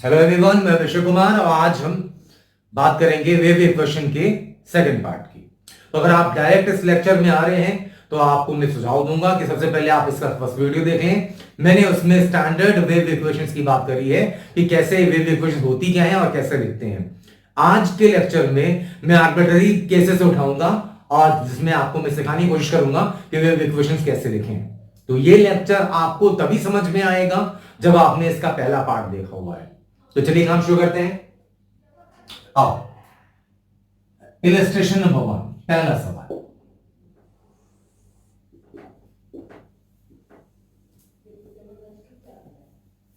Hello everyone, मैं विशु कुमार और आज हम बात करेंगे वेव इक्वेशन के सेकंड पार्ट की। तो अगर आप डायरेक्ट इस लेक्चर में आ रहे हैं तो आपको मैं सुझाव दूंगा कि सबसे पहले आप इसका फर्स्ट वीडियो देखें। मैंने उसमें स्टैंडर्ड वेव इक्वेशंस की बात करी है कि कैसे वेव इक्वेशंस होती क्या है और कैसे लिखते हैं। आज के लेक्चर में मैं आर्बिट्ररी केसेस उठाऊंगा और जिसमें आपको मैं सिखाने की कोशिश करूंगा कि वेव इक्वेशंस कैसे लिखें। तो ये लेक्चर आपको तभी समझ में आएगा जब आपने इसका पहला पार्ट देखा हुआ है। तो चलिए काम शुरू करते हैं। आओ, इलस्ट्रेशन नंबर 1, पहला सवाल।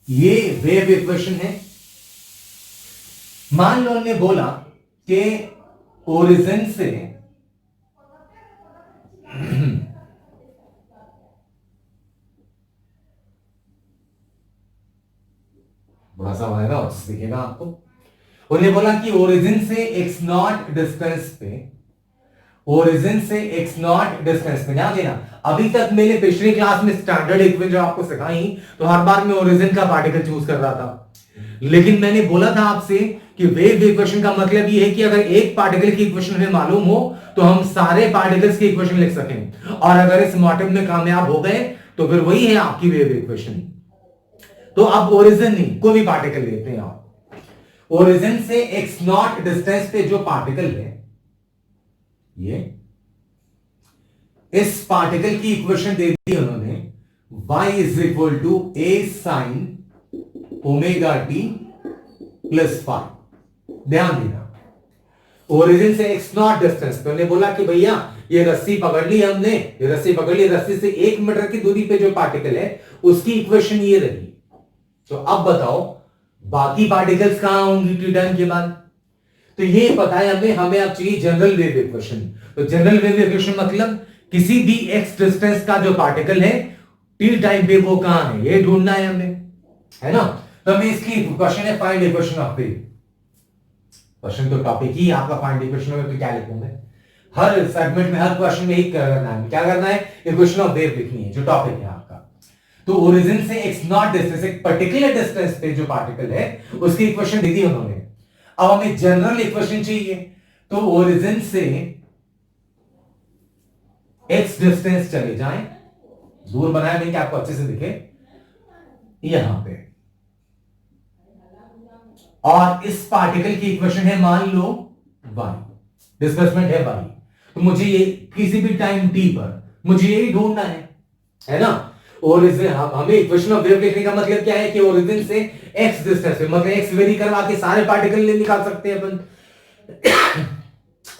ये वेव इक्वेशन है। मान लो हमने बोला कि ओरिजिन से बड़ा सा आएगा और दिखेगा आपको। उन्हें बोला कि ओरिजिन से x नॉट डिस्टेंस पे, ओरिजिन से x नॉट डिस्टेंस पे, ध्यान देना अभी तक मैंने पिछली क्लास में स्टैंडर्ड इक्वेशन जो आपको सिखाई तो हर बार मैं ओरिजिन का पार्टिकल चूज कर रहा था, लेकिन मैंने बोला था आपसे कि वेव इक्वेशन का मतलब यह है कि अगर एक पार्टिकल की इक्वेशन हमें मालूम हो तो हम सारे पार्टिकल्स की इक्वेशन लिख सकें, और अगर इस मोटिव में कामयाब हो गए तो फिर वही है आपकी वेव इक्वेशन। तो अब ओरिजिन नहीं, कोई भी पार्टिकल लेते हैं आप। ओरिजिन से x नॉट डिस्टेंस पे जो पार्टिकल है, ये इस पार्टिकल की इक्वेशन दे दी उन्होंने, y is equal to a sine omega t plus five. ध्यान देना, ओरिजिन से x नॉट डिस्टेंस पे उन्होंने बोला कि भैया ये रस्सी पकड़ ली हमने, ये रस्सी पकड़ ली, रस्सी से 1 मीटर की दूरी पे जो पार्टिकल है उसकी इक्वेशन ये रही। तो अब बताओ बाकी पार्टिकल्स कहां होंगी टी टाइम के बाद? तो ये पता है हमें अब चाहिए जनरल वेव इक्वेशन। तो जनरल वेव इक्वेशन मतलब किसी भी x डिस्टेंस का जो पार्टिकल है टी टाइम पे वो कहां है, ये ढूंढना है हमें, है ना। तो हमें इसकी क्वेश्चन है find equation of wave. Question तो टॉपिक ही आपका फाइंड इक्वेशन में, तो क्या लिखूंगा हर सेगमेंट में, हर क्वेश्चन में एक करना है, क्या करना है, इक्वेशन ऑफ वेव लिखनी है जो टॉपिक है आपका। तो ओरिजिन से x नॉट डिस्टेंस, एक पर्टिकुलर डिस्टेंस पे जो पार्टिकल है उसकी इक्वेशन दी थी उन्होंने। अब हमें जनरल इक्वेशन चाहिए, तो ओरिजिन से x डिस्टेंस चले जाएं, दूर बनाया नहीं कि आपको अच्छे से दिखे, यहां पे, और इस पार्टिकल की इक्वेशन है मान लो y, डिस्प्लेसमेंट है y। तो मुझे ये किसी भी टाइम t पर मुझे यही ढूंढना है ना। ओरिजिन, हमें इक्वेशन ऑफ वेव लिखने का मतलब क्या है कि ओरिजिन से x डिस्टेंस पे, मतलब x वेरी करवा के सारे पार्टिकल निकाल सकते हैं अपन।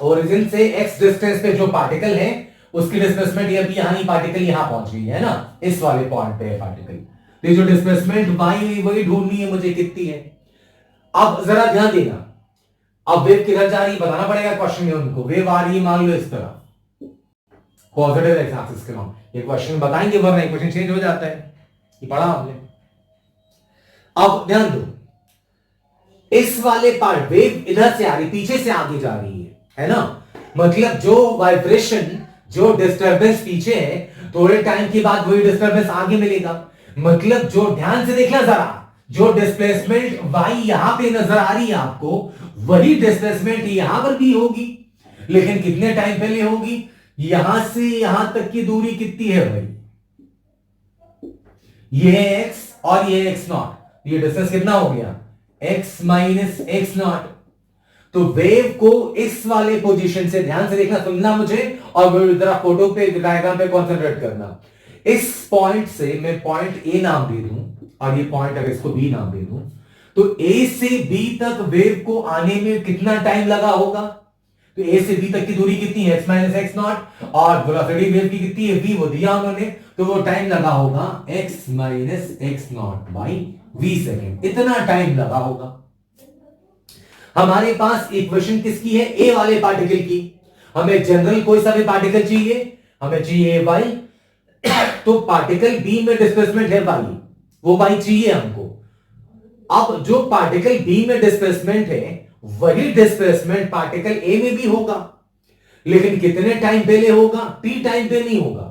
ओरिजिन से x डिस्टेंस पे जो पार्टिकल है उसकी डिस्प्लेसमेंट, ये अभी यहां ही पार्टिकल यहां पहुंच गई है ना, इस वाले पॉइंट पे है पार्टिकल। तो जो डिस्प्लेसमेंट y वही ढूंढनी है मुझे कितनी है। अब जरा ध्यान देना, अब वेव किधर जा रही है बताना पड़ेगा क्वेश्चन में उनको। वेव आ रही है मान लो इस तरह, पॉजिटिव एक्स एक्सिस के नाम, ये क्वेश्चन बताएंगे वरना इक्वेशन चेंज हो जाता है, ये पढ़ा आपने। अब ध्यान दो, इस वाले पार्ट वेव इधर से आ रही, पीछे से आगे जा रही है ना, मतलब जो वाइब्रेशन, जो डिस्टरबेंस पीछे है, थोड़े टाइम के बाद वही डिस्टरबेंस आगे मिलेगा। मतलब जो, ध्यान से देखना जरा, जो डिस्प्लेसमेंट y यहां पे नजर आ रही है आपको, वही डिस्प्लेसमेंट यहां पर भी होगी, लेकिन कितने टाइम पहले होगी? यहां से यहां तक की दूरी कितनी है भाई? ये है x और ये x नॉट, ये डिस्टेंस कितना हो गया? x minus x not. तो वेव को इस वाले पोजीशन से, ध्यान से देखना, सुनना मुझे, और जरा फोटो पे, डायग्राम पे कंसंट्रेट करना। इस पॉइंट से मैं पॉइंट ए नाम दे दूं और ये पॉइंट अगर इसको बी नाम दे दूं, तो ए से बी तक वेव को आने में कितना टाइम लगा होगा? तो ए से बी तक की दूरी कितनी है? x माइनस एक्स नॉट, और वेलोसिटी वेव की कितनी है? v, वो दिया उन्होंने, तो वो टाइम लगा होगा x minus x naught by v second, इतना टाइम लगा होगा। हमारे पास इक्वेशन किसकी है? ए वाले पार्टिकल की। हमें जनरल कोई सा भी पार्टिकल चाहिए, हमें चाहिए y, तो पार्टिकल बी में डिस्प्लेसमेंट है y, वो y चाहिए हमको। अब जो पार्टिकल बी में डिस्प्लेसमेंट है वही डिस्प्लेसमेंट पार्टिकल ए में भी होगा, लेकिन कितने टाइम पहले होगा? टी टाइम पे नहीं होगा,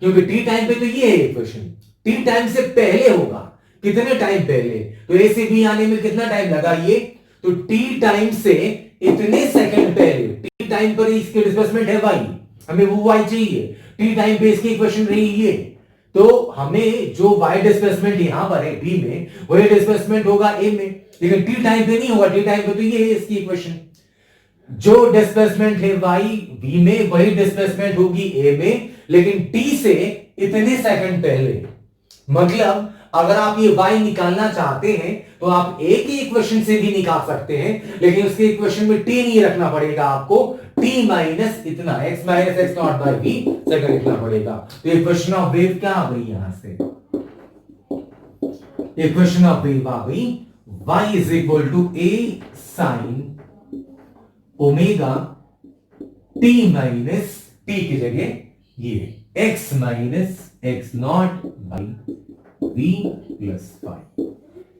क्योंकि टी टाइम पे तो ये है इक्वेशन, टी टाइम से पहले होगा। कितने टाइम पहले, तो ए से बी आने में कितना टाइम लगा ये, तो टी टाइम से इतने सेकंड पहले, टी टाइम पर इसकी डिस्प्लेसमेंट है वाई, हमें वो वाई चाहिए, टी टाइम पे इसकी इक्वेशन रही ये, तो हमें जो वाई डिस्प्लेसमेंट यहां पर है बी में, वही डिस्प्लेसमेंट होगा ए में, लेकिन टी टाइम पे नहीं होगा, टी टाइम पे तो ये है इसकी इक्वेशन। जो डिस्प्लेसमेंट है वाई बी में, वही डिस्प्लेसमेंट होगी ए में, लेकिन टी से इतने सेकंड पहले। मतलब अगर आप ये y निकालना चाहते हैं तो आप a की इक्वेशन से भी निकाल सकते हैं, लेकिन उसके इक्वेशन में t नहीं रखना पड़ेगा आपको, t माइनस इतना x minus x naught by b second लिखना पड़ेगा। तो इक्वेशन ऑफ वेव क्या आ गई यहां से, इक्वेशन ऑफ वेव आ गई y is equal to a sine omega t minus t की जगह ये x minus x naught by v plus 5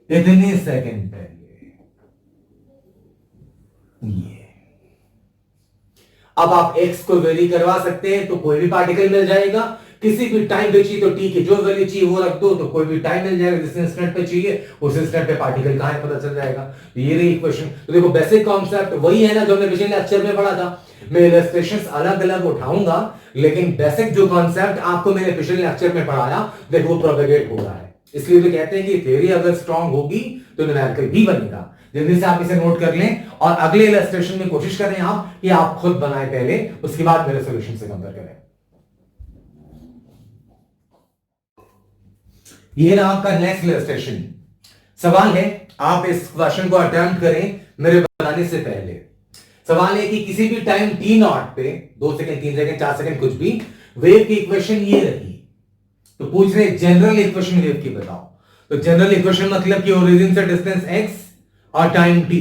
इतने सेकंड पहले ये। अब आप x को वेरी करवा सकते हैं तो कोई भी पार्टिकल मिल जाएगा, किसी भी टाइम पे चाहिए तो t की जो वैल्यू चाहिए वो रख दो तो कोई भी टाइम मिल जाएगा, जिस इंस्टेंट पे चाहिए उस इंस्टेंट पे पार्टिकल कहां है पता चल जाएगा। तो ये रही इक्वेशन। तो देखो बेसिक कॉन्सेप्ट वही है ना जो हमने पिछले लेक्चर में पढ़ा था। मैं इलस्ट्रेशंस अलग अलग उठाऊंगा, लेकिन बेसिक जो कॉन्सेप्ट आपको मैंने पिछले लेक्चर में पढ़ाया देखो वो प्रोपेगेट हो रहा है। इसलिए तो कहते हैं कि थ्योरी अगर स्ट्रांग होगी तो न्यूमेरिकल भी बनेगा। जल्दी से आप इसे नोट कर लें और अगले इलस्ट्रेशन में कोशिश करें आप कि आप खुद बनाए पहले, उसके बाद मेरे सॉल्यूशन से कंपेयर करें। ये रहा आपका नेक्स्ट इलस्ट्रेशन। सवाल है आप इस क्वेश्चन को अटेम्प्ट करें मेरे बताने से पहले। सवाल है कि किसी भी टाइम टी नॉट पे 2 सेकंड 3 सेकंड 4 सेकंड कुछ भी वेव की इक्वेशन ये रही, तो पूछ रहे जनरल इक्वेशन वेव की बताओ। तो जनरल इक्वेशन मतलब कि ओरिजिन से डिस्टेंस x और टाइम t,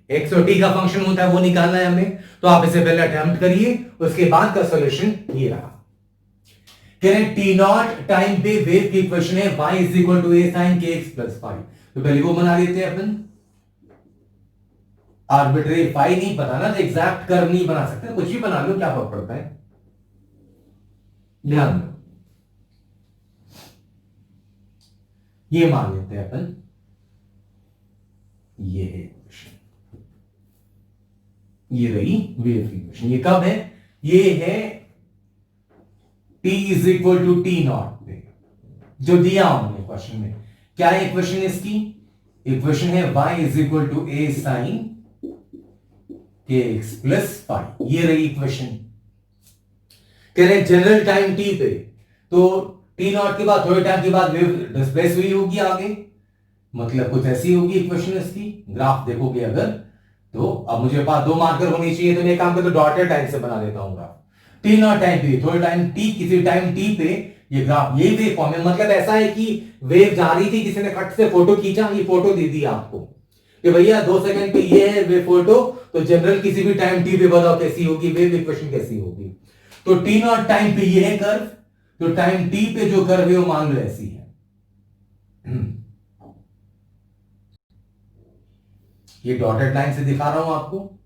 x और t का फंक्शन होता है वो निकालना है हमें। तो आप इसे पहले अटेम्प्ट करिए, उसके बाद का सॉल्यूशन ये रहा। कह रहे टी नॉट टाइम पे वेव की इक्वेशन है y is equal to a sin kx plus 5। तो पहले वो बना लेते हैं अपन। आर्बिट्रेरी फाई नहीं पता ना तो एग्जैक्ट कर्व नहीं बना सकते, कुछ भी बना लो क्या फर्क पड़ता है। ध्यान दो, ये मान लेते हैं अपन, ये है इक्वेशन, ये रही वेव की इक्वेशन। ये कब है, ये है t is equal to t naught पे जो दिया हमने क्वेश्चन में। क्या है इक्वेशन इसकी, इक्वेशन है y is equal to a sine kx plus 5। ये रही इक्वेशन। कह रहे जनरल टाइम t पे, तो टी नॉट के बाद थोड़े टाइम के बाद वेव डिस्प्लेस हुई होगी आगे, मतलब कुछ ऐसी होगी इक्वेशन इसकी। ग्राफ देखोगे अगर तो, अब मुझे पास 2 मार्कर होनी चाहिए तो मैं काम करता हूं डॉटेड टाइम से बना देता हूं ग्राफ। टी नॉट टाइम पे थोड़े टाइम टी, किसी टाइम टी पे ये ग्राफ ये वेव फॉर्म है। मतलब ऐसा है कि वेव जा रही थी, किसी ने कट से फोटो खींचा, ये फोटो दे दी आपको कि भैया 2 सेकंड पे ये है वेव फोटो, तो जनरल किसी भी टाइम टी पे बताओ कैसी होगी वेव इक्वेशन, कैसी होगी। तो टी नॉट टाइम पे ये है कर्व, तो टाइम टी पे जो कर्व है वो मान लो ऐसी है। ये डॉटेड लाइन से दिखा रहा हूं आपको।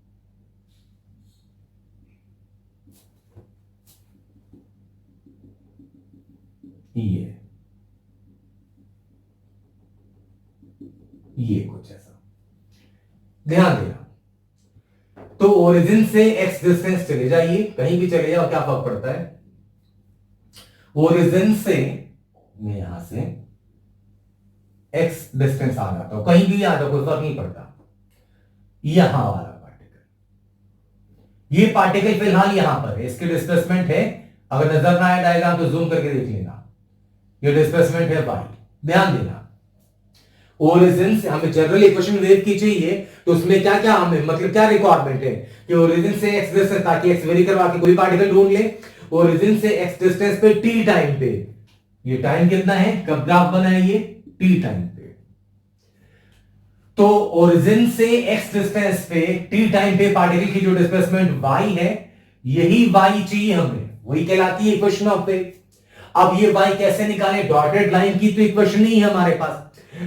ये कुछ ऐसा ध्यान देना। तो ओरिजिन से x डिस्टेंस चले जाइए, कहीं भी चले जाओ क्या फर्क पड़ता है। ओरिजिन से मैं यहां से x डिस्टेंस आ जाता हूं, कहीं भी आ जाओ कोई फर्क नहीं पड़ता। यहां वाला पार्टिकल, ये पार्टिकल फिलहाल यहां पर है, इसकी डिस्प्लेसमेंट है, अगर नजर ना आए डायग्राम तो जूम करके देख लेना। ये डिस्प्लेसमेंट है y, ध्यान देना। ओरिजिन से हमें जनरल इक्वेशन वेव की चाहिए, तो उसमें क्या क्या हमें मतलब क्या रिक्वायरमेंट है कि ओरिजिन से x डिस्टेंस, ताकि x वेरी करवा के कोई पार्टिकल ढूंढ ले। ओरिजिन से x डिस्टेंस पे t टाइम पे, ये टाइम कितना है कब ग्राफ बना है ये t टाइम पे। तो ओरिजिन से x डिस्टेंस पे t टाइम पे पार्टिकल की जो डिस्प्लेसमेंट y है, यही y चाहिए हमें, वही कहलाती है इक्वेशन ऑफ वेव। अब ये y कैसे निकाले, डॉटेड लाइन की तो इक्वेशन नहीं है हमारे पास,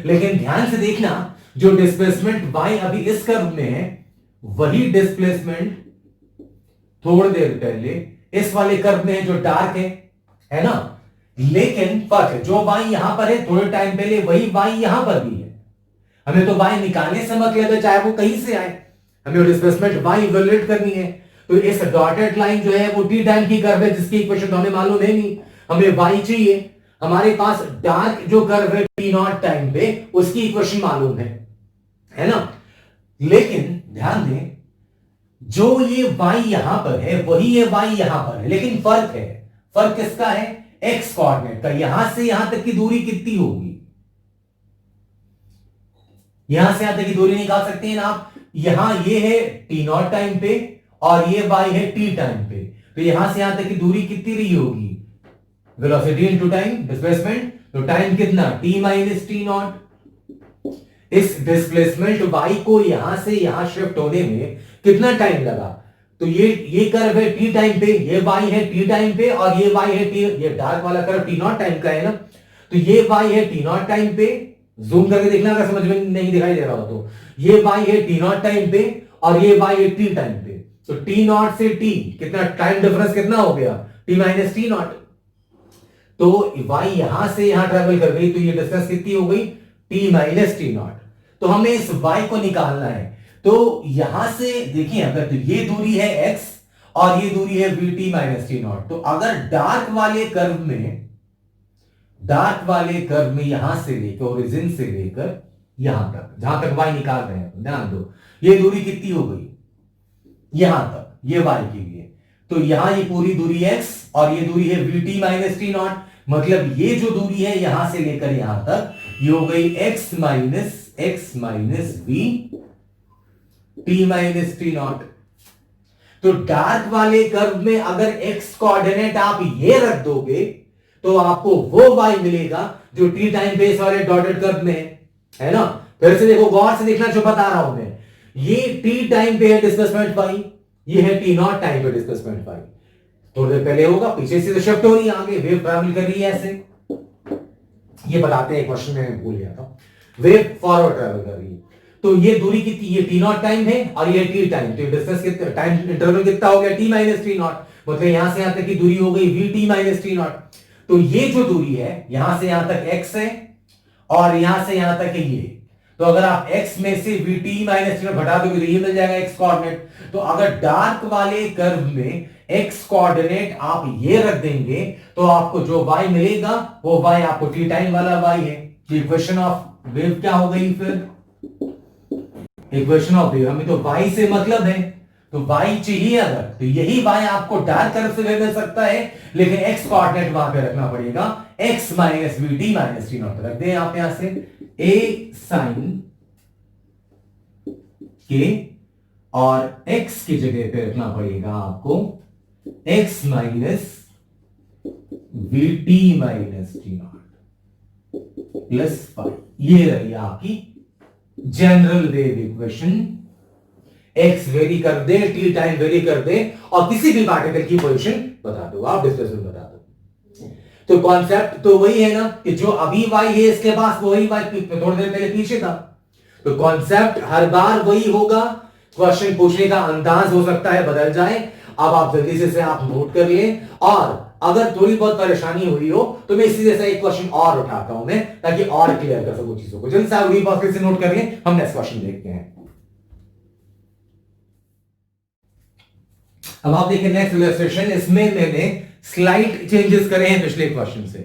लेकिन ध्यान से देखना जो डिस्प्लेसमेंट y अभी इस कर्व में है, वही डिस्प्लेसमेंट थोड़ी देर पहले इस वाले कर्व में है जो डार्क है ना। लेकिन फर्क है, जो y यहां पर है थोड़े टाइम पहले वही y यहां पर भी है। हमें तो y निकालने से मतलब है, चाहे वो कहीं से आए, हमें डिस्प्लेसमेंट y इवैल्यूएट करनी है। तो इस डॉटेड लाइन जो है वो टी टाइम की कर्व है, जिसकी इक्वेशन तो हमें मालूम है नहीं, हमें y चाहिए। हमारे पास डार्क जो कर्व है टी नॉट टाइम पे, उसकी इक्वेशन मालूम है ना। लेकिन ध्यान दें, जो ये y यहां पर है वही ये y यहां पर है, लेकिन फर्क है। फर्क किसका है? x कोऑर्डिनेट का। यहां से यहां तक की दूरी कितनी होगी? यहां से यहां तक की दूरी निकाल सकते हैं ना आप। यहां ये है टी नॉट टाइम पे और ये y है टी टाइम पे, तो यहां से यहां तक की दूरी कितनी रही होगी? Velocity into time, displacement. तो टाइम कितना? t minus T not. इस डिस्प्लेसमेंट y को यहां से यहां शिफ्ट होने में कितना टाइम लगा? तो ये कर्व है टी टाइम पे, ये y है टी टाइम पे और ये y है टी, ये डार्क वाला कर्व टी नॉट टाइम का है ना। तो ये y है टी नॉट टाइम पे, जूम करके देखना अगर समझ में नहीं दिखाई दे रहा हो तो। ये y है टी नॉट टाइम पे और ये y है टी टाइम पे। तो टी नॉट से टी कितना टाइम डिफरेंस कितना हो गया? T minus T not. तो y यहां से यहां ट्रेवल कर गई, तो ये डिस्टेंस कितनी हो गई? t minus T not. तो हमें इस y को निकालना है। तो यहां से देखिए, अगर तो ये दूरी है x और ये दूरी है vt माइनस टी नॉट, तो अगर डार्क वाले कर्व में यहां से लेकर ओरिजिन से लेकर यहां तक, जहां तक y निकाल रहे हैं, ध्यान दो, ये दूरी कितनी हो गई? यहां तक, ये y के लिए। तो यहां ये पूरी दूरी x और ये दूरी है vt माइनस टी नॉट। मतलब ये जो दूरी है यहां से लेकर यहां तक, ये हो गई x minus v t minus T not. तो डार्क वाले कर्व में अगर x कोऑर्डिनेट आप ये रख दोगे तो आपको वो y मिलेगा जो t टाइम पे इस वाले डॉटेड कर्व में है ना। फिर से देखो, गौर से देखना जो बता रहा हूं मैं। ये t टाइम पे है डिस्प्लेसमेंट y, ये है t नॉट टाइम पे डिस्प्लेसमेंट y। थोड़ी देर पहले होगा, पीछे से शिफ्ट हो रही है, आगे वेव ट्रैवल कर रही है ऐसे। ये बताते हैं, क्वेश्चन में भूल गया था, वेव फॉरवर्ड ट्रैवल कर रही है। तो ये दूरी कितनी? ये टी नॉट टाइम है और ये टी टाइम, तो डिस्टेंस कितना, टाइम इंटरवल कितना हो गया? T minus T not. मतलब यहां से यहां तक की दूरी हो गई we T minus T not. तो ये जो दूरी है यहां से यहां तक x है और यहां से यहां तक है ये। तो अगर आप x में से we T minus T not घटा दोगे तो ये मिल जाएगा x कोऑर्डिनेट। तो अगर डार्क वाले कर्व में x कोऑर्डिनेट आप ये रख देंगे तो आपको जो y मिलेगा वो y आपको टी टाइम वाला y है। इक्वेशन ऑफ वेव क्या हो गई फिर? इक्वेशन ऑफ वेव, हमें तो y से मतलब है, तो y चाहिए अगर, तो यही y आपको डार्क कर्व से मिल सकता है, लेकिन x कोऑर्डिनेट वहां पे रखना पड़ेगा, x minus we T minus T not रख दें आप यहां से a साइन के, और x की जगह पे रखना पड़ेगा आपको x minus we T minus T not plus five. ये रही आपकी general wave equation. x very कर दे, t टाइम वेरी कर दे और किसी भी पार्टिकल की पोजीशन बता दो, आप डिस्प्लेसमेंट बता दो। तो कॉन्सेप्ट तो वही है ना कि जो अभी y है इसके पास वही y थोड़ी देर पहले पीछे था। तो कॉन्सेप्ट हर बार वही होगा, क्वेश्चन पूछने का अंदाज हो सकता है बदल जाए। अब आप जल्दी से आप नोट कर लें, और अगर थोड़ी बहुत परेशानी हुई हो तो मैं इसी जैसा एक क्वेश्चन और उठाता हूं मैं, ताकि और क्लियर कर सकूं चीजों को। जल्दी से आप रिपॉज से नोट कर लें, हम नेक्स्ट क्वेश्चन देखते हैं। अब आप देखिए नेक्स्ट इलस्ट्रेशन, इसमें मैंने स्लाइट चेंजेस करे हैं पिछले क्वेश्चन से,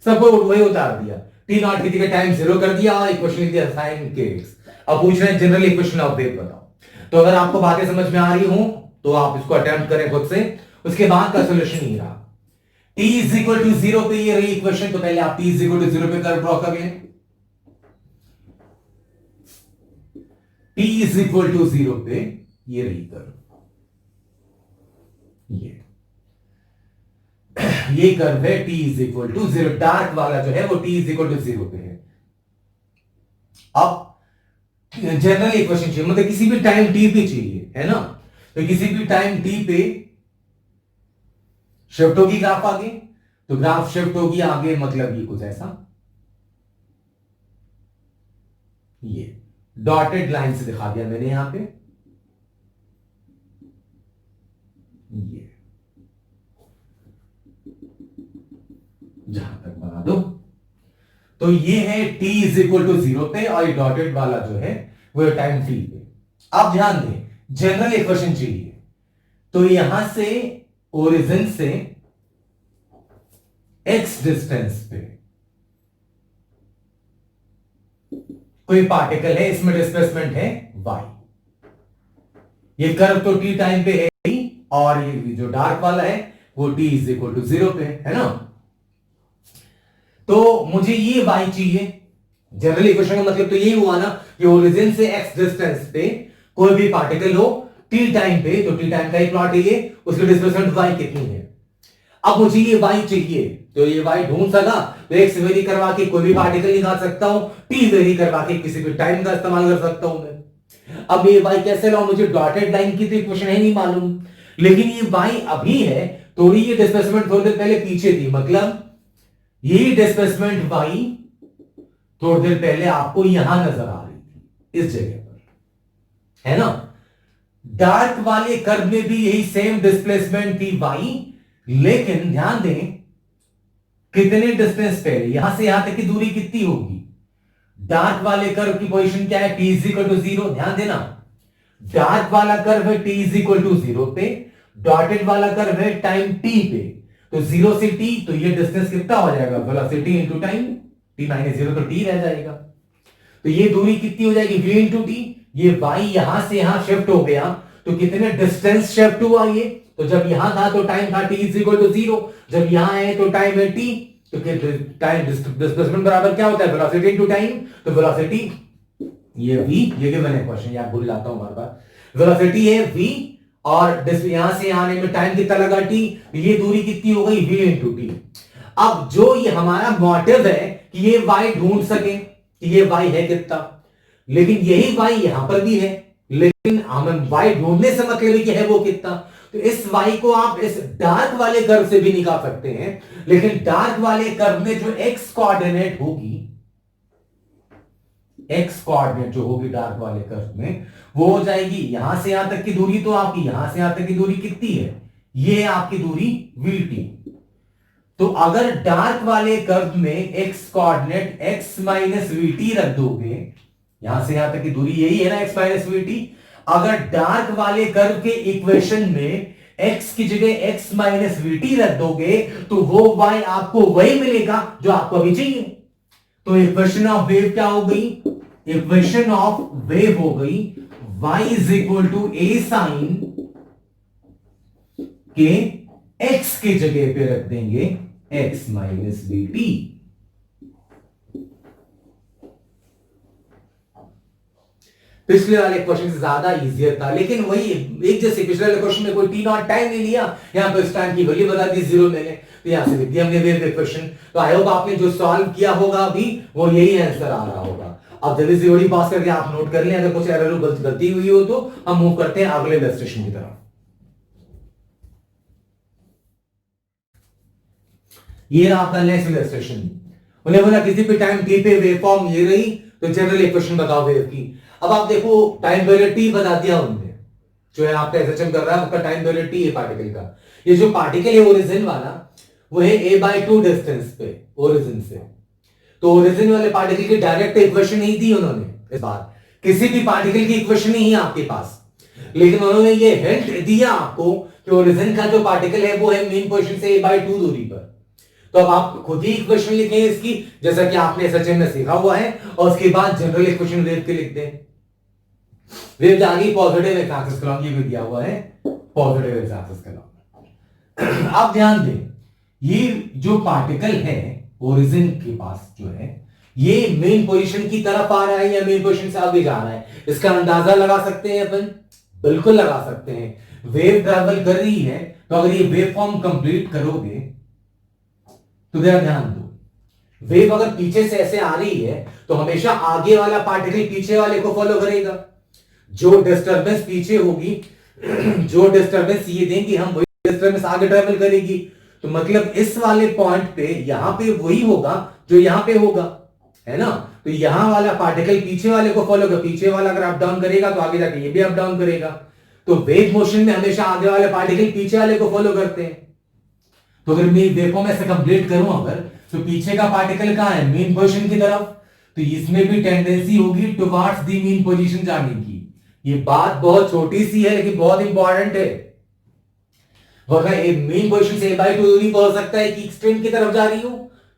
सबको वही उतार दिया, टी नॉट की जगह टाइम 0 कर दिया और इक्वेशन लिख दिया साइन के एक्स। अब पूछ रहे हैं जनरल इक्वेशन ऑफ वेव बताओ। तो अगर आपको बातें समझ में आ रही हो तो आप इसको अटेम्प्ट करें खुद से। उसके बाद का सोल्यूशन ये रहा, t इज इक्वल टू 0 पे ये रही इक्वेशन, तो पहले आप t इज इक्वल टू 0 पे कर्व ड्रॉ कर लें। t इज इक्वल टू 0 पे ये रही कर्व, ये कर्व है t is equal to 0, dark वाला जो है वो t इज इक्वल टू 0 पे है। अब जनरल इक्वेशन चाहिए, मतलब किसी भी टाइम t पे चाहिए, है ना। तो किसी भी टाइम t पे शिफ्ट होगी ग्राफ आगे, तो ग्राफ शिफ्ट होगी आगे, मतलब ये कुछ ऐसा, ये डॉटेड लाइन से दिखा दिया मैंने यहां पे, ये जहां तक बना दो। तो ये है t इज इक्वल टू 0 पे, और ये डॉटेड वाला जो है वो टाइम t पे। आप ध्यान दें, जनरल इक्वेशन चाहिए, तो यहां से ओरिजिन से x डिस्टेंस पे कोई पार्टिकल है, इसमें डिस्प्लेसमेंट है y। ये कर्व तो t टाइम पे है ही, और ये जो डार्क वाला है वो t इज इक्वल टू 0 पे है ना। तो मुझे ये y चाहिए। जनरल इक्वेशन का मतलब तो यही हुआ ना कि ओरिजिन से x डिस्टेंस पे कोई भी पार्टिकल हो t टाइम पे, तो t टाइम का ही प्लॉट है ये, उसकी डिस्प्लेसमेंट y कितनी है। अब मुझे ये y चाहिए, तो ये y ढूंढ सका तो x वेरी करवा के कोई भी पार्टिकल निकाल सकता हूं, t वेरी करवा के किसी भी टाइम का इस्तेमाल कर सकता हूं मैं। अब ये y कैसे लाऊं, मुझे डॉटेड लाइन की तो इक्वेशन है नहीं मालूम, लेकिन ये y अभी है, थोड़ी ये डिस्प्लेसमेंट थोड़ी देर पहले पीछे थी, मतलब ये डिस्प्लेसमेंट y थोड़ी देर पहले आपको यहां नजर आ रही थी, इस जगह पर, है ना। डार्क वाले कर्व में भी यही सेम डिस्प्लेसमेंट थी y, लेकिन ध्यान दें कितने डिस्टेंस पहले, यहां से यहां तक की दूरी कितनी होगी। डार्क वाले कर्व की पोजीशन क्या है, t इज इक्वल टू 0। ध्यान देना, डार्क वाला कर्व है t इज इक्वल टू 0 पे, डॉटेड वाला कर्व है टाइम t पे, तो 0 से t, तो ये डिस्टेंस कितना हो जाएगा, velocity into time, t minus 0 तो t रह जाएगा। तो ये दूरी कितनी हो जाएगी, v इंटू टी। ये y यहां से यहां शिफ्ट हो गया, तो कितने डिस्टेंस शिफ्ट हुआ ये, तो जब यहां था तो टाइम था t इज इक्वल टू 0, जब यहां है तो टाइम है t, तो टाइम डिस्प्लेसमेंट बराबर क्या होता है, वेलोसिटी इनटू टाइम। तो वेलोसिटी ये v, ये गिवन है क्वेश्चन, यार भूल जाता हूं बार बार। वेलोसिटी है v, और यहां से आने में टाइम कितना लगा t, ये दूरी कितनी हो गई, v इंटू टी। अब जो ये हमारा मोटिव है कि ये y ढूंढ सके कि ये y है कितना, लेकिन यही y यहां पर भी है, लेकिन हम y ढूंढने से मतलब कि है वो कितना। तो इस y को आप इस डार्क वाले कर्व से भी निकाल सकते हैं, लेकिन डार्क वाले कर्व में जो x कोऑर्डिनेट होगी, x कोऑर्डिनेट जो होगी डार्क वाले कर्व में, वो हो जाएगी यहां से यहां तक की दूरी, तो आपकी यहां से यहां तक की दूरी कितनी है, ये आपकी दूरी vt। तो अगर डार्क वाले कर्व में x coordinate x minus VT रख दोगे, यहां से यहां तक की दूरी यही है ना, x माइनस वीटी। अगर डार्क वाले कर्व के इक्वेशन में x की जगह x माइनस वीटी रख दोगे, तो वो y आपको वही मिलेगा जो आपको अभी चाहिए। तो इक्वेशन ऑफ वेव क्या हो गई, इक्वेशन ऑफ वेव हो गई y is equal to a sine के x की जगह पे रख देंगे x माइनस वीटी। पिछले वाले क्वेश्चन से ज्यादा इजियर था, लेकिन वही एक जैसे पिछले वाले क्वेश्चन में कोई टी नॉट टाइम नहीं लिया, यहां पर इस टाइम की वैल्यू बता दी 0 मैंने, तो यहां से लिख दिया हमने वेव इक्वेशन। तो आई होप आपने जो सॉल्व किया होगा अभी वो यही आंसर आ रहा होगा। अब जल्दी से वीडियो पास करके आप नोट कर लें, अगर कुछ एरर गलती हुई हो तो हम मूव करते हैं अगले इलस्ट्रेशन की तरफ। ये रहा आपका नेक्स्ट इलस्ट्रेशन। उन्हें बोला किसी भी टाइम टी पे वेवफॉर्म ये रही, तो जनरल इक्वेशन बताओ वेव की। अब आप देखो टाइम पीरियड टी बता दिया उन्होंने, जो है आपका एसएचएम कर रहा है उसका टाइम पीरियड टी है पार्टिकल का। ये जो पार्टिकल है ओरिजिन वाला, वो है a/2 डिस्टेंस पे ओरिजिन से। तो ओरिजिन वाले पार्टिकल की डायरेक्ट इक्वेशन नहीं दी उन्होंने इस बार, किसी भी पार्टिकल की इक्वेशन नहीं है आपके पास, लेकिन उन्होंने ये हिंट दिया आपको कि ओरिजिन का जो पार्टिकल है वो है मेन पोजीशन से a/2 दूरी पर। तो अब आप खुद ही इक्वेशन लिखें इसकी, जैसा कि आपने एसएचएम में सीखा हुआ है, और उसके बाद जनरल इक्वेशन वेव के लिखते हैं। वेव जाएगी पॉजिटिव एक्स एक्सिस के लॉन्ग, ये भी दिया हुआ है पॉजिटिव एक्स एक्सिस के लॉन्ग। आप ध्यान दें, ये जो पार्टिकल है ओरिजिन के पास जो है, ये मेन पोजीशन की तरफ आ रहा है या मेन पोजीशन से आगे जा रहा है, इसका अंदाजा लगा सकते हैं अपन, बिल्कुल लगा सकते हैं। वेव ट्रैवल कर रही है, तो अगर ये वेव फॉर्म कंप्लीट करोगे तो ध्यान दो, वेव अगर पीछे से ऐसे आ रही है तो हमेशा आगे वाला पार्टिकल पीछे वाले को फॉलो करेगा। जो डिस्टर्बेंस पीछे होगी, जो डिस्टर्बेंस ये देंगे हम, वही डिस्टर्बेंस आगे ट्रेवल करेगी। तो मतलब इस वाले पॉइंट पे यहां पे वही होगा जो यहां पे होगा, है ना। तो यहां वाला पार्टिकल पीछे वाले को फॉलो कर, पीछे वाला अगर अप डाउन करेगा तो आगे जाके ये भी अप डाउन करेगा। तो वेव मोशन में हमेशा आगे वाले पार्टिकल पीछे वाले को फॉलो करते हैं। तो अगर मैं वेवफॉर्म ऐसे कंप्लीट करूं अगर, तो पीछे का पार्टिकल कहां है, मेन पोजीशन की तरफ, तो इसमें भी टेंडेंसी होगी टुवर्ड्स द मेन पोजीशन जाने की। ये बात बहुत छोटी सी है लेकिन बहुत इंपॉर्टेंट है, वरना मेन पोजीशन से a/2 दूरी पर हो सकता है कि एक्सट्रीम की तरफ जा रही हो,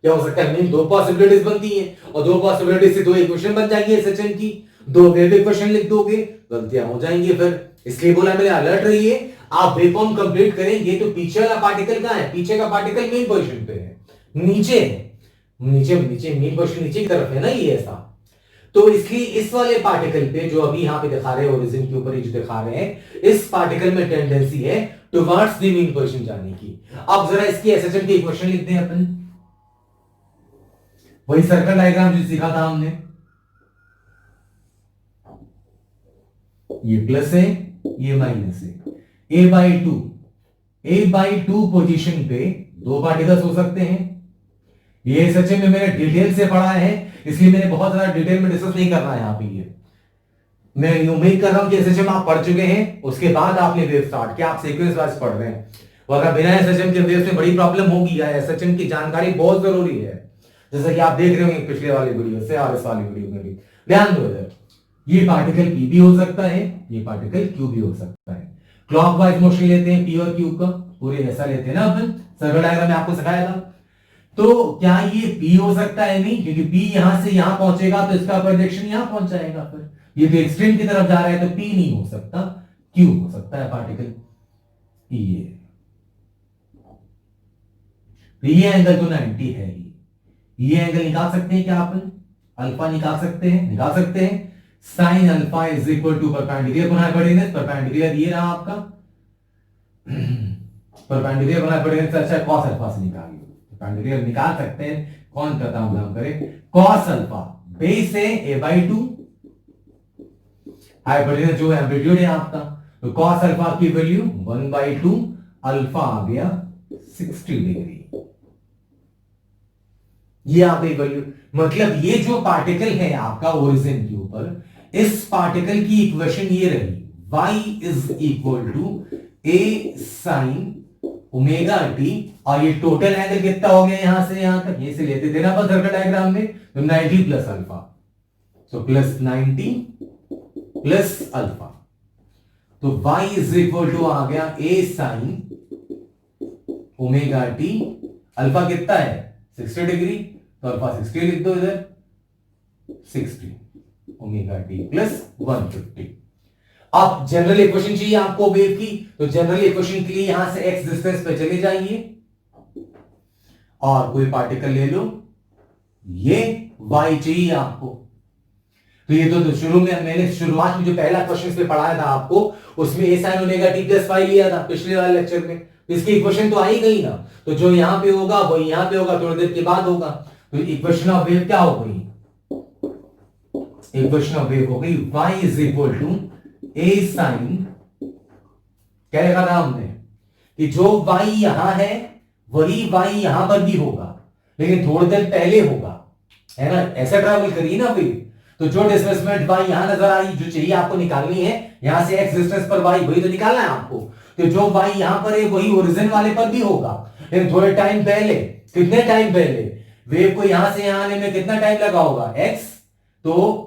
क्या हो सकता है मेन दो पॉसिबिलिटीज बनती हैं और दो पॉसिबिलिटी से दो इक्वेशन बन जाएंगी एसएचएम की, दो वेव इक्वेशन लिख दोगे, गलतियां हो जाएंगी फिर। इसलिए बोला मैंने अलर्ट रहिए, आप वेवफॉर्म कंप्लीट करेंगे तो पीछे वाला पार्टिकल कहां है, पीछे का पार्टिकल मेन पोजीशन पे है, नीचे है, नीचे नीचे मेन पोजीशन नीचे की तरफ है ना ये ऐसा। तो इसलिए इस वाले पार्टिकल पे जो अभी यहां पे दिखा रहे हैं ओरिजिन के ऊपर जो दिखा रहे हैं, इस पार्टिकल में टेंडेंसी है टुवर्ड्स द मेन पोजीशन जाने की। अब जरा इसकी एसएचएम की इक्वेशन लिखते हैं अपन, वही सर्कल डायग्राम जो सीखा था हमने, ये प्लस है ये माइनस है, a/2 पोजीशन पे दो पार्टिकल्स हो सकते हैं। ये एसएचएम में मैंने डिटेल से पढ़ा है इसलिए मैंने बहुत ज्यादा डिटेल में डिस्कस नहीं करना है यहां पे। ये मैं उम्मीद कर रहा हूं कि एसएचएम आप पढ़ चुके हैं, उसके बाद आपने वेव स्टार्ट किया, आप सीक्वेंस वाइज पढ़ रहे हैं, वरना बिना एसएचएम के वेव में बड़ी प्रॉब्लम होगी। एसएचएम की जानकारी बहुत जरूरी है, जैसा कि आप देख रहे होंगे पिछले वाले वीडियो से और इस वाली वीडियो में भी। ध्यान दो इधर, ये पार्टिकल P भी हो सकता है, ये पार्टिकल Q भी हो सकता है। क्लॉकवाइज मोशन लेते हैं P और Q का, पूरे ऐसा लेते हैं ना अपन, सर्कल डायग्राम में आपको सिखाया था। तो क्या ये P हो सकता है, नहीं, क्योंकि P यहां से यहां पहुंचेगा तो इसका प्रोजेक्शन यहां पहुंच जाएगा, फिर ये तो एक्सट्रीम की तरफ जा रहा है तो P नहीं हो सकता, Q हो सकता है पार्टिकल। ये एंगल तो 90 है ही, ये एंगल निकाल सकते हैं क्या अपन, अल्फा निकाल सकते हैं, sine alpha is equal to perpendicular बनाए हाइपोटेन्यूज, परपेंडिकुलर ये रहा आपका, परपेंडिकुलर बनाए हाइपोटेन्यूज से अच्छा कॉस अल्फा से निकालिए, परपेंडिकुलर निकाल सकते हैं, कौन करता हूं हम करें, कॉस अल्फा बेस है a/2, हाइपोटेन्यूज जो एम्पलीट्यूड है आपका, तो कॉस अल्फा की वैल्यू 1/2, अल्फा आ गया 60 डिग्री। ये आप एक वैल्यू, मतलब ये जो पार्टिकल है आपका ओरिजिन के ऊपर, इस पार्टिकल की इक्वेशन ये रही, y is equal to a sine omega t, और ये टोटल एंगल कितना हो गया यहां से यहां तक, ये से लेते थे ना अपन सर्कल डायग्राम में, तो 90 प्लस अल्फा, तो प्लस 90 प्लस अल्फा, तो y इज इक्वल टू आ गया a sine omega T, alpha कितना है 60 डिग्री, तो अल्फा 60 लिख दो इधर, 60 ओमेगा टी प्लस 150। अब जनरल इक्वेशन चाहिए आपको वेव की, तो जनरल इक्वेशन के लिए यहां से x डिस्टेंस पे चले जाइए और कोई पार्टिकल ले लो, ये y चाहिए आपको। तो ये तो शुरू में मैंने शुरुआत में जो पहला क्वेश्चन पे पढ़ाया था आपको, उसमें a sin omega t plus y लिया था पिछले वाले लेक्चर में, इसकी इक्वेशन तो आई गई ना, तो जो यहां पे होगा वो यहां पे होगा, थोड़ी देर के बाद होगा, तो इक्वेशन ऑफ वेव क्या हो गई, इक्वेशन ऑफ वेव हो गई y is equal to a sine, क्या लिखा था हमने कि जो y यहां है वही y यहां पर भी होगा, लेकिन थोड़ी देर पहले होगा, है ना, ऐसा ट्रैवल करिए ना वेव, तो जो डिस्प्लेसमेंट y यहां नजर आ रही जो चाहिए आपको निकालनी है, यहां से x डिस्टेंस पर y वही तो निकालना है आपको, तो जो y यहां पर है वही ओरिजिन वाले पर भी होगा, लेकिन थोड़े टाइम पहले, कितने टाइम पहले, वेव को यहां से यहां आने में कितना टाइम लगा होगा x, तो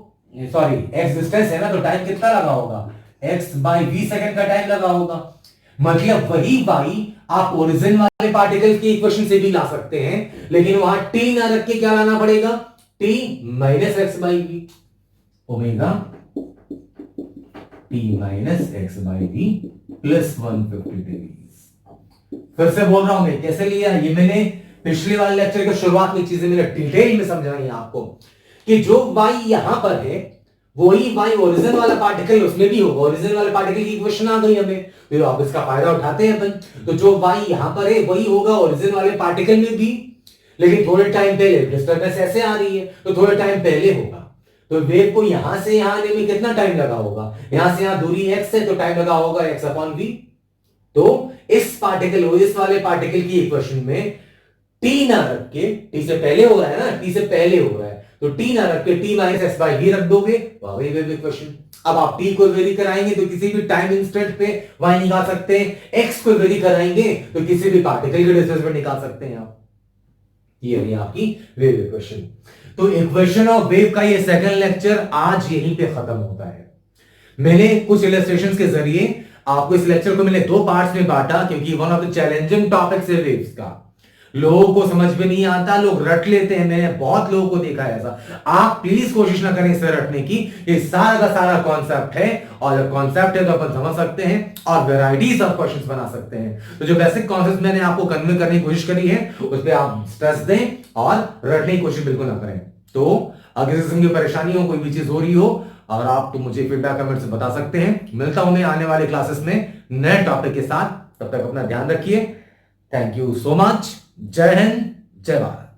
सॉरी x डिस्टेंस है ना, तो टाइम कितना लगा होगा, x/v सेकंड का टाइम लगा होगा, मतलब वही y आप ओरिजिन वाले पार्टिकल की इक्वेशन से भी ला सकते हैं, लेकिन वहां t ना रख के क्या लाना पड़ेगा, t minus x/v, omega t minus x/v plus 150 degree. फिर से बोल रहा हूं मैं कैसे लिया, ये मैंने पिछले वाले लेक्चर की शुरुआत में चीजें मैंने डिटेल में समझाई आपको, कि जो y यहां पर है वही y ओरिजिन वाला पार्टिकल उसमें भी होगा, ओरिजिन वाले पार्टिकल की इक्वेशन आ गई हमें, तो आप इसका फायदा उठाते हैं अपन, तो जो y यहां पर है वही होगा ओरिजिन वाले पार्टिकल में भी, लेकिन थोड़े टाइम पहले, डिस्टर्बेंस ऐसे आ रही है तो थोड़े टाइम पहले होगा, तो वेव को यहां से यहां आने में कितना टाइम लगा होगा, यहां से यहां दूरी x है तो टाइम लगा होगा x/v, तो इस पार्टिकल इस वाले पार्टिकल की इक्वेशन में t ना रख के, t से पहले हो रहा है ना, t से पहले हो रहा है, तो t ना रख के t माइनस x/v रख दोगे, वही वेव इक्वेशन। अब आप t को वेरी कराएंगे तो किसी भी टाइम इंस्टेंट पे y निकाल सकते हैं, x को वेरी कराएंगे तो किसी भी पार्टिकल के डिस्टेंस पे निकाल सकते हैं आप। ये रही आपकी वेव इक्वेशन। तो इक्वेशन ऑफ वेव का ये सेकंड लेक्चर आज यहीं पे खत्म होता है। मैंने कुछ इलस्ट्रेशंस के जरिए आपको इस लेक्चर को मैंने दो पार्ट्स में बांटा, क्योंकि one of the challenging topics है वेव्स का। लोगों को समझ में नहीं आता, लोग रट लेते हैं। मैंने बहुत लोगों को देखा है ऐसा। आप प्लीज कोशिश ना करें इसे रटने की। ये सारा का सारा कॉन्सेप्ट है, और जब कॉन्सेप्ट है तो अपन समझ सकते हैं और वेराइटीज ऑफ क्वेश्चंस बना सकते हैं। तो जो बेसिक कॉन्सेप्ट मैंने आपको कन्वे करने की कोशिश करी है उस पर आप स्ट्रेस दें और रटने की कोशिश बिल्कुल ना करें। तो अगर किसी किस्म की परेशानी हो, कोई भी चीज हो रही हो, और आप तो मुझे फीडबैक कमेंट से बता सकते हैं। मिलता हूं मैं आने वाले क्लासेस में नए टॉपिक के साथ। तब तक अपना ध्यान रखिए। Thank you so much. जय हिंद, जय भारत।